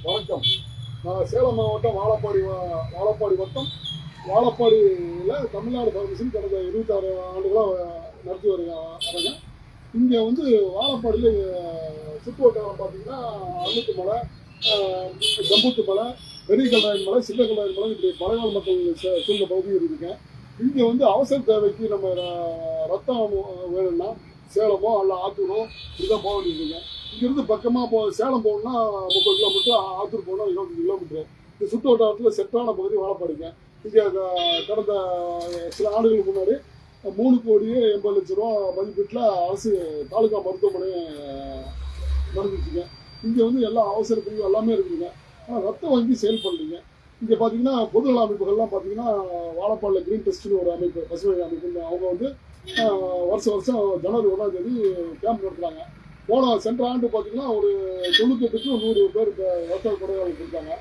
வணக்கம். நான் சேலம் மாவட்டம் வாழப்பாடி வட்டம் வாழப்பாடியில் தமிழ்நாடு ஃபவுண்டேஷன் கடந்த 26 ஆண்டுகளாக நடத்தி வரேங்க. இங்கே வந்து வாழப்பாடியில் சுற்று வட்டாரம் பார்த்தீங்கன்னா அழுத்து மலை, ஜம்புத்து மலை, பெரிய கல்ராயன் மலை, சின்ன கல்ராயன் மலை, இப்படி மலைவாழ் மக்கள் சூழ்ந்த பகுதி இருக்குங்க. இங்கே வந்து அவசர தேவைக்கு நம்ம ரத்தம் வேணும்னா சேலமோ அல்ல ஆத்தூரோ இப்படிதான் போக வேண்டியிருக்குங்க. இங்கிருந்து பக்கமாக சேலம் போகணும்னா 30 கிலோமீட்டர், ஆத்தூர் போகணும் 25 கிலோமீட்டர். இந்த சுற்று வட்டாரத்தில் செட்டான பகுதி வாழப்பாடிங்க. இங்கே கடந்த சில ஆண்டுகளுக்கு முன்னாடி 3,80,00,000 ரூபா மதிப்பீட்டில் அரசு தாலுகா மருத்துவமனை நடந்துச்சுங்க. இங்கே வந்து எல்லா அவசர பிரிவு எல்லாமே இருக்குதுங்க. ஆனால் ரத்த வங்கி செயல்படலைங்க. இங்கே பார்த்தீங்கன்னா பொதுநல அமைப்புகள்லாம் பார்த்தீங்கன்னா வாழப்பாடியில் கிரீன் டெஸ்ட்னு ஒரு அமைப்பு, பசுமை அமைப்பு, அவங்க வந்து வருஷம் ஜனவரி 1ஆம் தேதி கேம்ப் நடத்துகிறாங்க. சென்ற ஆண்டு பார்த்தீங்கன்னா ஒரு 98க்கு 100 பேர் ரத்த கொடையாளர் கொடுத்தாங்க.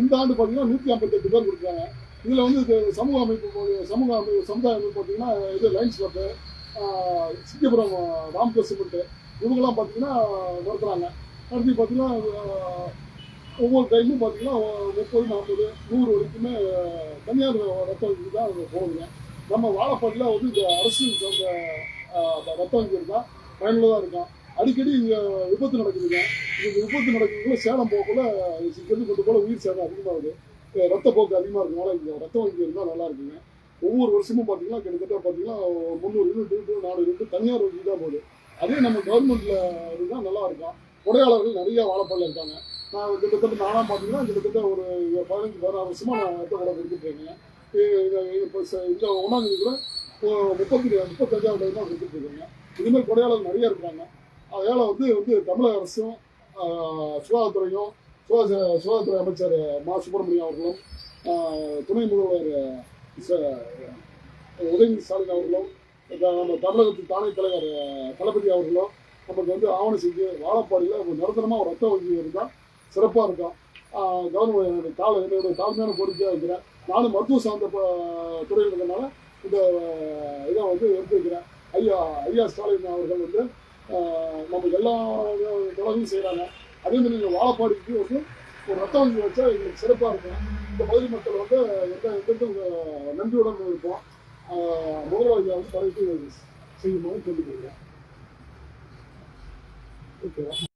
இந்த ஆண்டு பார்த்தீங்கன்னா 158 பேர் கொடுத்தாங்க. இதில் வந்து சமுதாய அமைப்பு பார்த்தீங்கன்னா இது lines club, Singapuram Ramco cement, இவங்கெல்லாம் பார்த்தீங்கன்னா நடத்துகிறாங்க. நடத்தி பார்த்தீங்கன்னா ஒவ்வொரு டைமும் பார்த்தீங்கன்னா 30, 40, 100 வரைக்குமே தனியார் ரத்த வங்கி தான் போகுதுங்க. நம்ம வாழப்பாடியில் வந்து இந்த அரசு சார்ந்த ரத்த வங்கி இருந்தால் பயனுள்ளதாக இருக்கும். அடிக்கடி இங்கே விபத்து நடக்குதுங்க. இந்த விபத்து நடக்கிறதுக்குள்ள சேலம் போகக்குள்ள கொண்டு போல உயிர் சேதம் அதிகமாகுது. ரத்த போக்கு அதிகமாக இருக்கிறதுனால இந்த ரத்த வங்கி இருந்தால் நல்லா இருக்குங்க. ஒவ்வொரு வருஷமும் பார்த்தீங்கன்னா கிட்டத்தட்ட பார்த்தீங்கன்னா 300 யூனிட் 400 யூனிட் தனியார் வங்கி தான் போகுது. அதே நம்ம கவர்மெண்ட்டில் இருந்தால் நல்லா இருக்கும். கொடையாளர்கள் நிறைய வாழப்பாடில் இருக்காங்க. நான் கிட்டத்தட்ட நானாக பார்த்தீங்கன்னா கிட்டத்தட்ட ஒரு 15-16 வருஷமாக நான் ரத்த கொடை கொடுத்துட்ருக்கேங்க. இப்போ இந்த 1ஆம் தேதி கூட 35வது தான் கொடுத்துட்ருக்கேங்க. இதுமாதிரி கொடையாளர்கள் நிறைய இருக்கிறாங்க. அதனால் வந்து தமிழக அரசும் சுகாதாரத்துறையும் சுகாதாரத்துறை அமைச்சர் மா சுப்பிரமணியம் அவர்களும் துணை முதல்வர் உதயநிதி ஸ்டாலின் அவர்களும் நம்ம தமிழகத்தின் தாணை தலைவர் தளபதி அவர்களும் நமக்கு வந்து ஆவணம் செஞ்சு வாழப்பாடியில் நிரந்தரமாக ஒரு ரத்த வங்கி இருந்தால் சிறப்பாக இருக்கும். என்னுடைய தாழ்மையான கோரிக்கையாக இருக்கிறேன். நானும் மருத்துவ சார்ந்த துறையில் இருக்கிறதுனால இந்த இதை வந்து எடுத்து வைக்கிறேன். ஐயா ஸ்டாலின் அவர்கள் வந்து நம்ம எல்லா உலகையும் செய்கிறாங்க. அதே மாதிரி நீங்கள் வாழப்பாடிக்கு வந்து ஒரு ரத்த வங்கி வச்சா எங்களுக்கு சிறப்பாக இருக்கும். இந்த பகுதி மக்கள் வந்து எந்த நன்றியுடன் இருப்போம். முதல்வர் வந்து தலையிட்டு செய்யும்போது கேட்டுக்கொள்கிறேன். ஓகேவா?